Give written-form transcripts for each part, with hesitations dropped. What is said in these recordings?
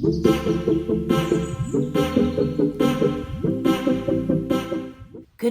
Good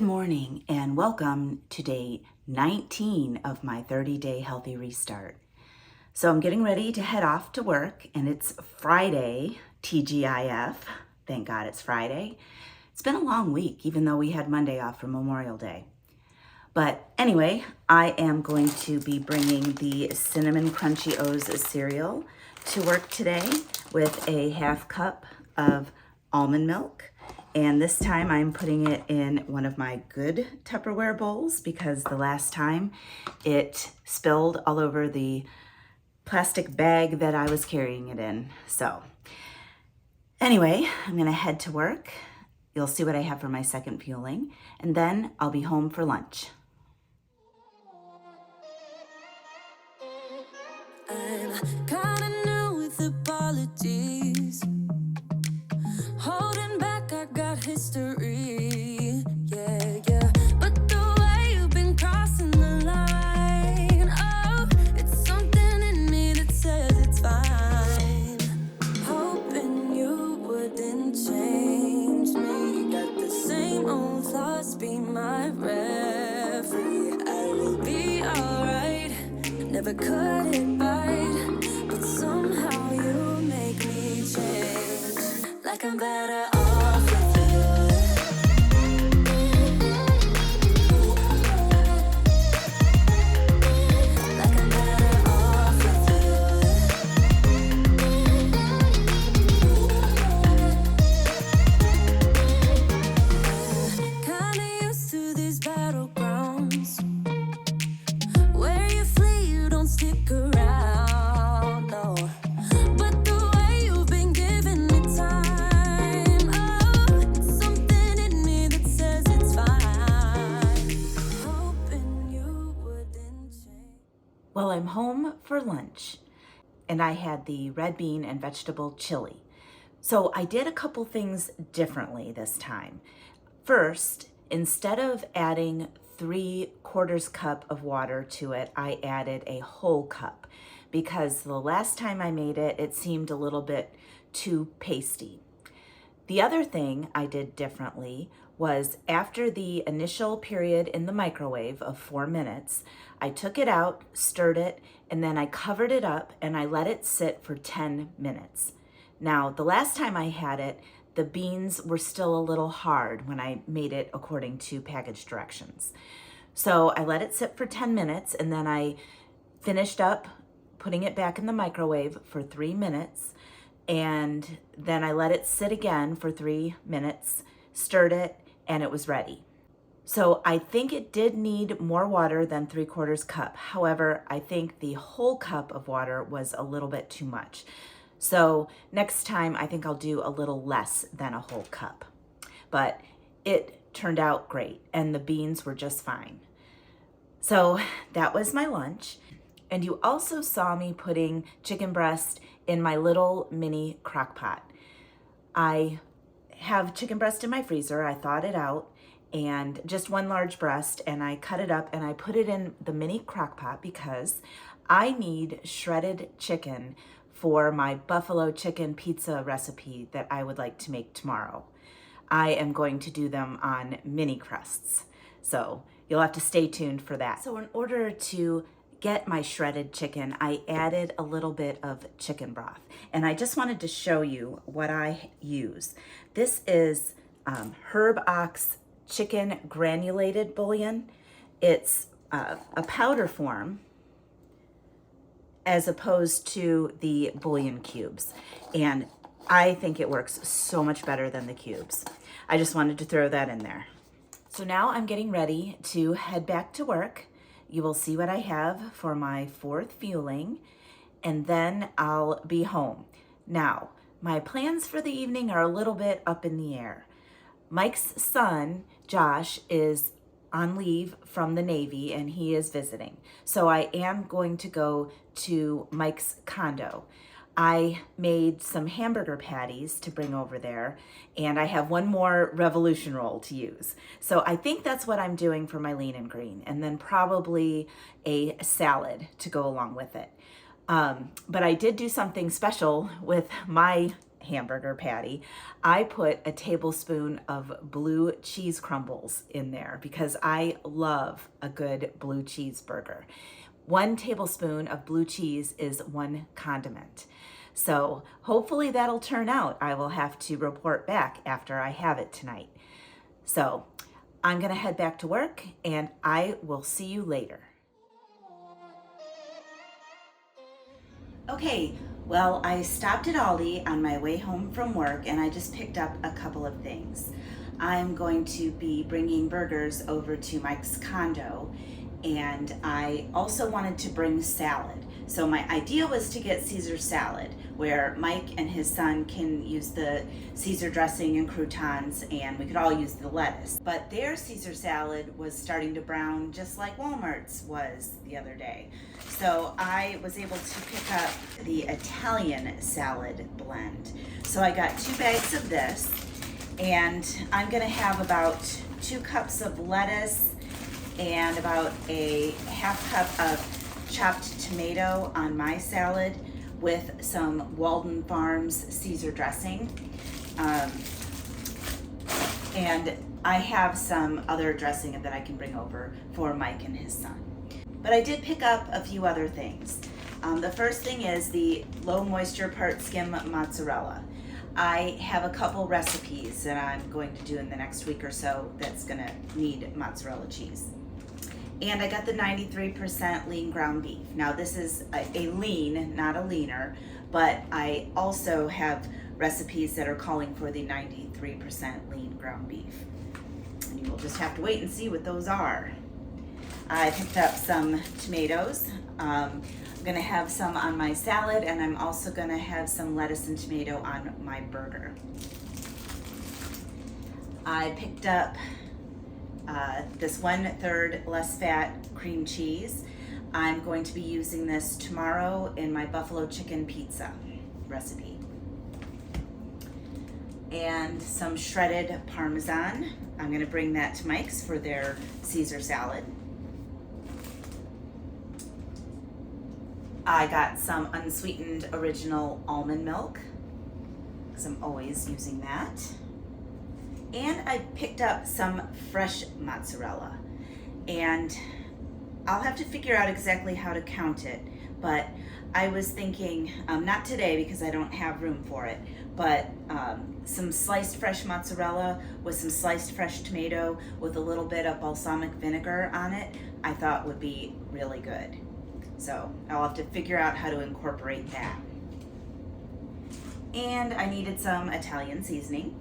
morning and welcome to day 19 of my 30-day healthy restart. So I'm getting ready to head off to work and it's Friday, TGIF. Thank God it's Friday. It's been a long week, even though we had Monday off for Memorial Day. But anyway, I am going to be bringing the Cinnamon Crunchy O's cereal to work today with a half cup of almond milk. And this time I'm putting it in one of my good Tupperware bowls because the last time it spilled all over the plastic bag that I was carrying it in. So anyway, I'm gonna head to work. You'll see what I have for my second fueling, and then I'll be home for lunch. I'm kinda new with apologies. Holding back, I got history. Yeah. But the way you've been crossing the line, oh, it's something in me that says it's fine. Hoping you wouldn't change me. Got the same old thoughts, be my referee. I will be alright. Never cut it right, but somehow you make me change. Like I'm better off with you. Like I'm better off with you. Kinda used to these battlegrounds where you flee, you don't stick around, no. But the way you've been giving me time, oh, it's something in me that says it's fine. Hoping you wouldn't change. Well, I'm home for lunch and I had the red bean and vegetable chili. So I did a couple things differently this time. First, instead of adding 3/4 cup of water to it, I added a whole cup because the last time I made it, it seemed a little bit too pasty. The other thing I did differently was after the initial period in the microwave of 4 minutes, I took it out, stirred it, and then I covered it up and I let it sit for 10 minutes. Now, the last time I had it, the beans were still a little hard when I made it according to package directions. So I let it sit for 10 minutes and then I finished up putting it back in the microwave for 3 minutes. And then I let it sit again for 3 minutes, stirred it, and it was ready. So I think it did need more water than 3/4 cup. However, I think the whole cup of water was a little bit too much. So next time, I think I'll do a little less than a whole cup. But it turned out great, and the beans were just fine. So that was my lunch. And you also saw me putting chicken breast in my little mini crock pot. I have chicken breast in my freezer. I thawed it out, and just one large breast, and I cut it up and I put it in the mini crock pot because I need shredded chicken for my buffalo chicken pizza recipe that I would like to make tomorrow. I am going to do them on mini crusts, so you'll have to stay tuned for that. So in order to get my shredded chicken, I added a little bit of chicken broth, and I just wanted to show you what I use. This is Herb Ox chicken granulated bouillon. It's a powder form as opposed to the bouillon cubes. And I think it works so much better than the cubes. I just wanted to throw that in there. So now I'm getting ready to head back to work. You will see what I have for my 4th fueling, and then I'll be home. Now, my plans for the evening are a little bit up in the air. Mike's son, Josh, is on leave from the Navy and he is visiting. So I am going to go to Mike's condo. I made some hamburger patties to bring over there, and I have one more Revolution roll to use. So I think that's what I'm doing for my lean and green, and then probably a salad to go along with it. But I did do something special with my hamburger patty, I put a tablespoon of blue cheese crumbles in there because I love a good blue cheeseburger. 1 tablespoon of blue cheese is 1 condiment. So hopefully that'll turn out. I will have to report back after I have it tonight. So I'm gonna head back to work and I will see you later. Okay, well, I stopped at Aldi on my way home from work and I just picked up a couple of things. I'm going to be bringing burgers over to Mike's condo, and I also wanted to bring salad. So my idea was to get Caesar salad, where Mike and his son can use the Caesar dressing and croutons, and we could all use the lettuce. But their Caesar salad was starting to brown just like Walmart's was the other day. So I was able to pick up the Italian salad blend. So I got 2 bags of this, and I'm gonna have about 2 cups of lettuce and about a half cup of chopped tomato on my salad with some Walden Farms Caesar dressing. And I have some other dressing that I can bring over for Mike and his son. But I did pick up a few other things. The first thing is the low moisture part skim mozzarella. I have a couple recipes that I'm going to do in the next week or so that's gonna need mozzarella cheese. And I got the 93% lean ground beef. Now this is a lean, not a leaner, but I also have recipes that are calling for the 93% lean ground beef. And you will just have to wait and see what those are. I picked up some tomatoes. I'm gonna have some on my salad, and I'm also gonna have some lettuce and tomato on my burger. I picked up this 1/3 less fat cream cheese. I'm going to be using this tomorrow in my buffalo chicken pizza recipe. And some shredded Parmesan. I'm gonna bring that to Mike's for their Caesar salad. I got some unsweetened original almond milk, because I'm always using that. And I picked up some fresh mozzarella. And I'll have to figure out exactly how to count it, but I was thinking, not today because I don't have room for it, but some sliced fresh mozzarella with some sliced fresh tomato with a little bit of balsamic vinegar on it, I thought would be really good. So I'll have to figure out how to incorporate that. And I needed some Italian seasoning.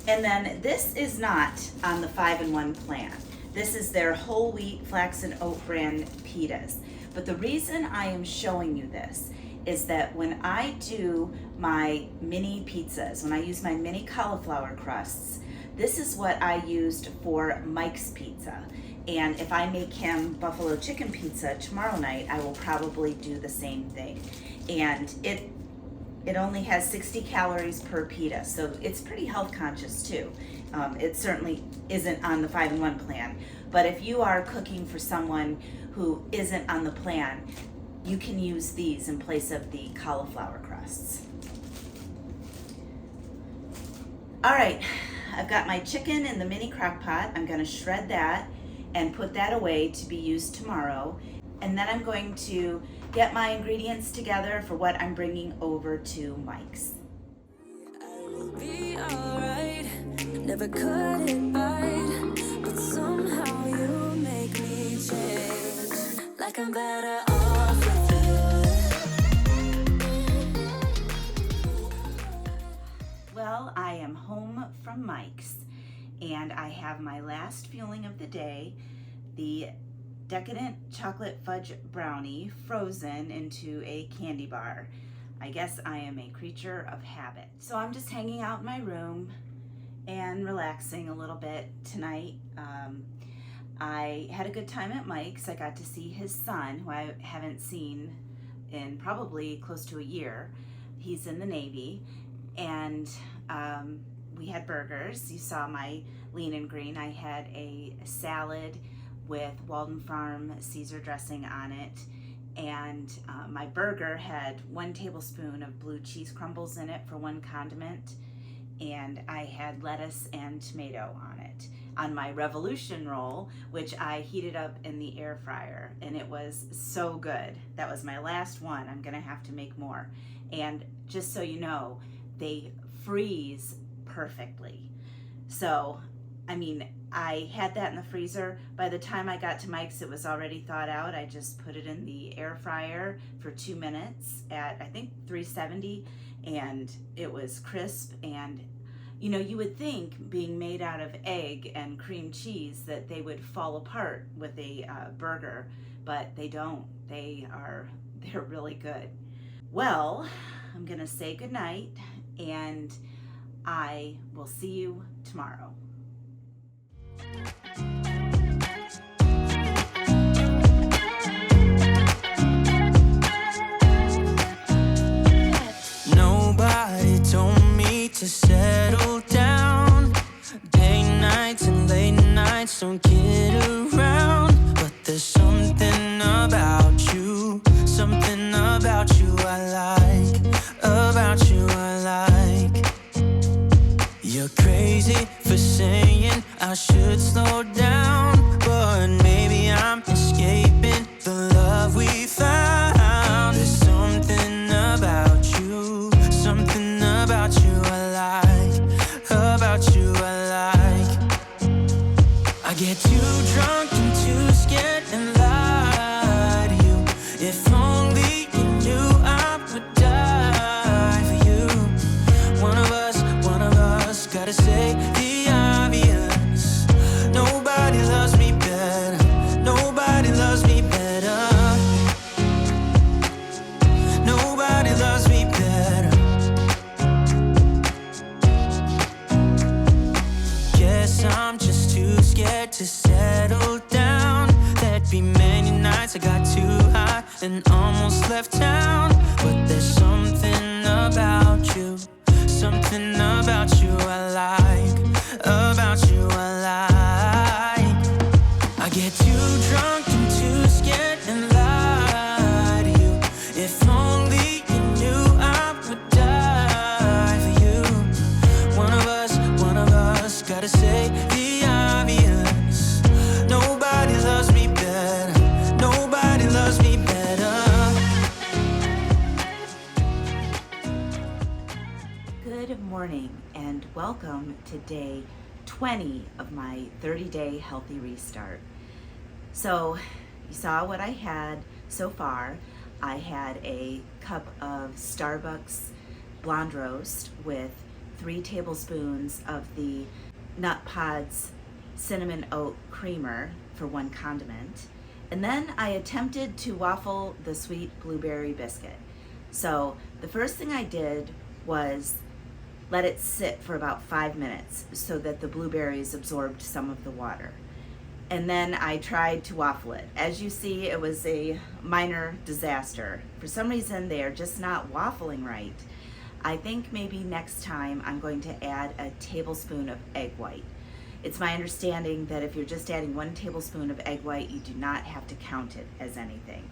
And then this is not on the 5-in-1 plan. This is their whole wheat, flax, and oat bran pitas. But the reason I am showing you this is that when I do my mini pizzas, when I use my mini cauliflower crusts, this is what I used for Mike's pizza. And if I make him buffalo chicken pizza tomorrow night, I will probably do the same thing. And it only has 60 calories per pita, so it's pretty health conscious too. It certainly isn't on the 5-in-1 plan, but if you are cooking for someone who isn't on the plan, you can use these in place of the cauliflower crusts. All right, I've got my chicken in the mini crock pot. I'm gonna shred that and put that away to be used tomorrow. And then I'm going to get my ingredients together for what I'm bringing over to Mike's. I'll be alright, never cut it right, but somehow you make me change, like I'm better off with you. Well, I am home from Mike's and I have my last fueling of the day, the Decadent chocolate fudge brownie frozen into a candy bar. I guess I am a creature of habit. So I'm just hanging out in my room and relaxing a little bit tonight. I had a good time at Mike's. I got to see his son, who I haven't seen in probably close to a year. He's in the Navy, and we had burgers. You saw my lean and green. I had a salad with Walden Farm Caesar dressing on it, and my burger had 1 tablespoon of blue cheese crumbles in it for 1 condiment, and I had lettuce and tomato on it. On my Revolution roll, which I heated up in the air fryer, and it was so good. That was my last one. I'm gonna have to make more. And just so you know, they freeze perfectly. So, I mean, I had that in the freezer. By the time I got to Mike's, it was already thawed out. I just put it in the air fryer for 2 minutes at, I think, 370, and it was crisp. And you know, you would think, being made out of egg and cream cheese, that they would fall apart with a burger, but they don't. They're really good. Well, I'm gonna say goodnight, and I will see you tomorrow. Nobody told me to settle down. Day nights and late nights don't get around. But there's something about you I like. About you I like. You're crazy for saying I should slow down, but maybe I'm escaping the love we found. There's something about you I like. About you I like. I get too drunk and too scared and lie to you. If only you knew I would die for you. One of us gotta say the obvious. Nobody loves me better. Nobody loves me better. Nobody loves me better. Guess I'm just too scared to settle down. There'd be many nights I got too high and almost left town. But there's something about you I like. About you I like. I get too drunk and too scared and lie to you. If only you knew I would die for you. One of us gotta say the obvious. Nobody loves me better. Nobody loves me better. Good morning and welcome to day 20 of my 30-day healthy restart. So you saw what I had so far. I had a cup of Starbucks blonde roast with 3 tablespoons of the Nut Pods cinnamon oat creamer for 1 condiment. And then I attempted to waffle the sweet blueberry biscuit. So the first thing I did was let it sit for about 5 minutes so that the blueberries absorbed some of the water. And then I tried to waffle it. As you see, it was a minor disaster. For some reason, they are just not waffling right. I think maybe next time I'm going to add a tablespoon of egg white. It's my understanding that if you're just adding 1 tablespoon of egg white, you do not have to count it as anything.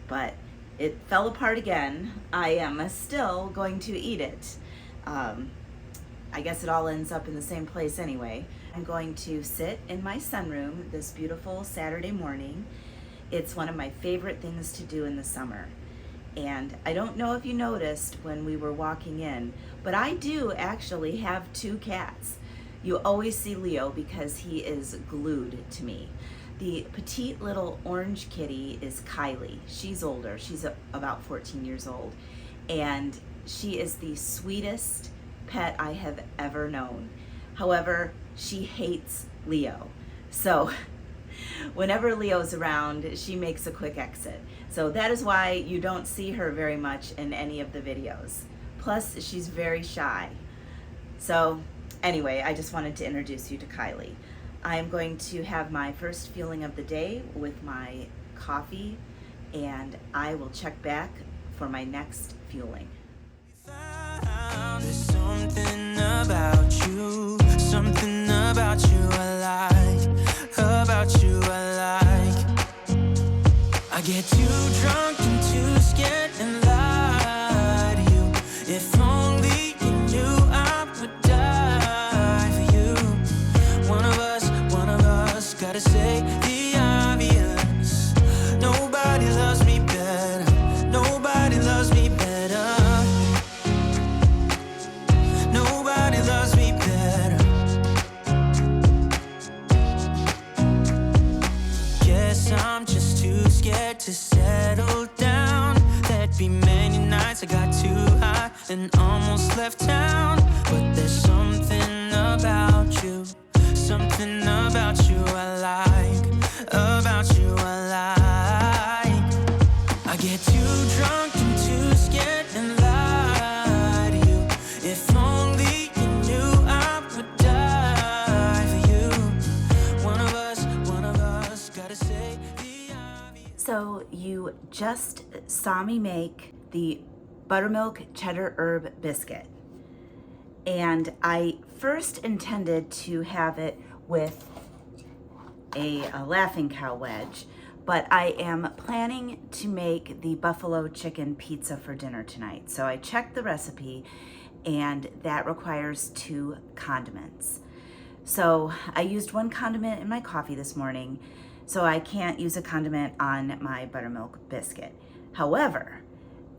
But it fell apart again. I am still going to eat it. I guess it all ends up in the same place anyway. I'm going to sit in my sunroom this beautiful Saturday morning. It's one of my favorite things to do in the summer. And I don't know if you noticed when we were walking in, but I do actually have 2 cats. You always see Leo because he is glued to me. The petite little orange kitty is Kylie. She's older. She's about 14 years old. And she is the sweetest pet I have ever known. However, she hates Leo. So whenever Leo's around, she makes a quick exit. So that is why you don't see her very much in any of the videos. Plus, she's very shy. So anyway, I just wanted to introduce you to Kylie. I am going to have my first fueling of the day with my coffee, and I will check back for my next fueling. There's something about you I like. About you I like. I get too drunk and and almost left town. But there's something about you, something about you I like, about you I like. I get too drunk and too scared and lie to you. If only you knew I would die for you. One of us gotta say the obvious. So you just saw me make the Buttermilk Cheddar Herb Biscuit. And I first intended to have it with a Laughing Cow wedge, but I am planning to make the buffalo chicken pizza for dinner tonight. So I checked the recipe, and that requires 2 condiments. So I used 1 condiment in my coffee this morning, so I can't use a condiment on my buttermilk biscuit. However,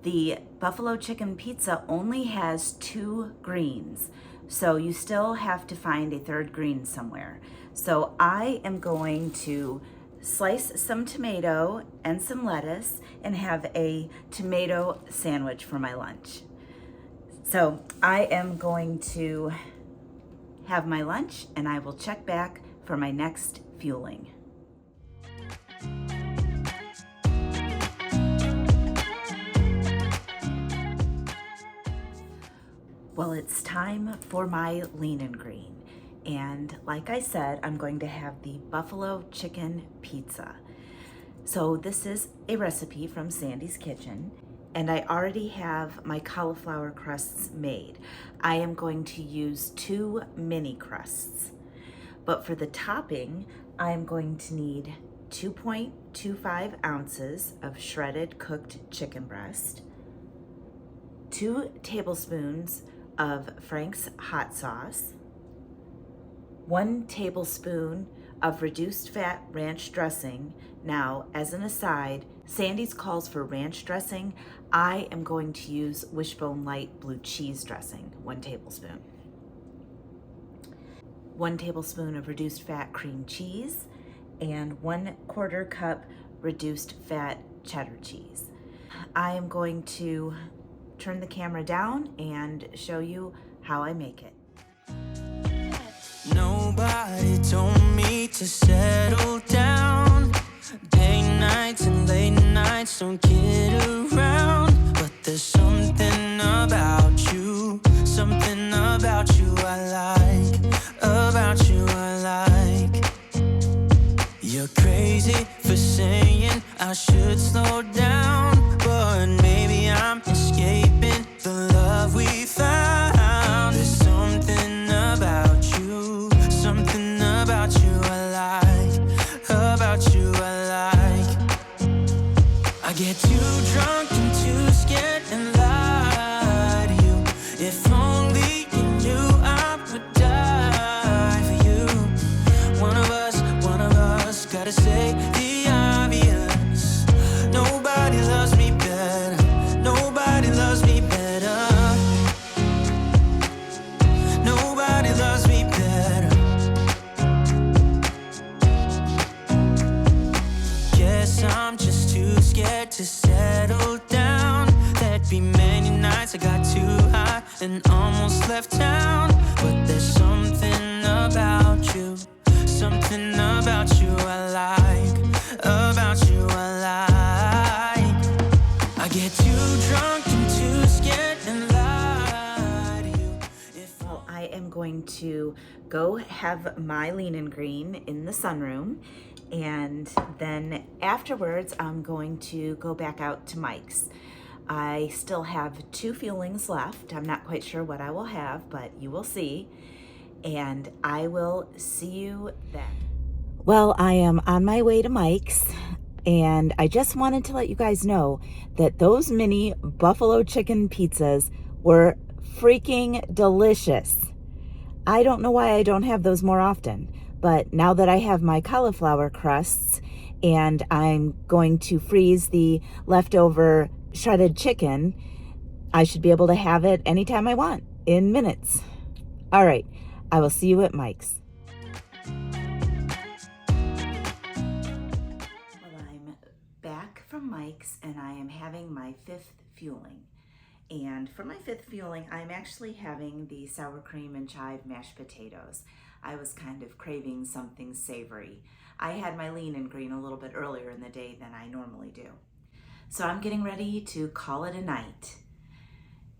the buffalo chicken pizza only has 2 greens, so you still have to find a 3rd green somewhere. So I am going to slice some tomato and some lettuce and have a tomato sandwich for my lunch. So I am going to have my lunch, and I will check back for my next fueling. Well, it's time for my lean and green. And like I said, I'm going to have the buffalo chicken pizza. So this is a recipe from Sandy's Kitchen, and I already have my cauliflower crusts made. I am going to use 2 mini crusts. But for the topping, I'm going to need 2.25 ounces of shredded cooked chicken breast, 2 tablespoons of Frank's hot sauce, 1 tablespoon of reduced fat ranch dressing. Now, as an aside, Sandy's calls for ranch dressing. I am going to use Wishbone Light blue cheese dressing, 1 tablespoon. 1 tablespoon of reduced fat cream cheese, and 1/4 cup reduced fat cheddar cheese. I am going to turn the camera down and show you how I make it. Nobody told me to settle down. Day nights and late nights don't kid around. But there's something about you, something about you I like, about you I like. You're crazy for saying I should slow down, but maybe I'm escaping the love we found. There's something about you, something about you I like, about you I like. I get too drunk and too scared and lie to you. If only you knew I would die for you. One of us gotta say the obvious. Nobody loves me better, nobody loves me better, nobody loves me better. Guess I'm just too scared to settle down. There'd be many nights I got too high and almost left town. But there's something about you, something about you I like, about you I like. I get too drunk and too scared and lie to you. Well, I am going to go have my lean and green in the sunroom, and then afterwards I'm going to go back out to Mike's. I still have 2 fuelings left. I'm not quite sure what I will have, but you will see, and I will see you then. Well, I am on my way to Mike's, and I just wanted to let you guys know that those mini buffalo chicken pizzas were freaking delicious. I don't know why I don't have those more often, but now that I have my cauliflower crusts and I'm going to freeze the leftover shredded chicken, I should be able to have it anytime I want, in minutes. All right, I will see you at Mike's. Well, I'm back from Mike's, and I am having my 5th fueling. And for my fifth fueling, I'm actually having the sour cream and chive mashed potatoes. I was kind of craving something savory. I had my lean and green a little bit earlier in the day than I normally do. So I'm getting ready to call it a night.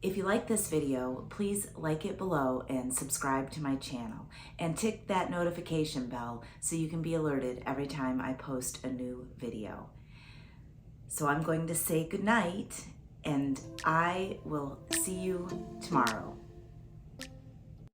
If you like this video, please like it below and subscribe to my channel. And tick that notification bell so you can be alerted every time I post a new video. So I'm going to say goodnight, and I will see you tomorrow.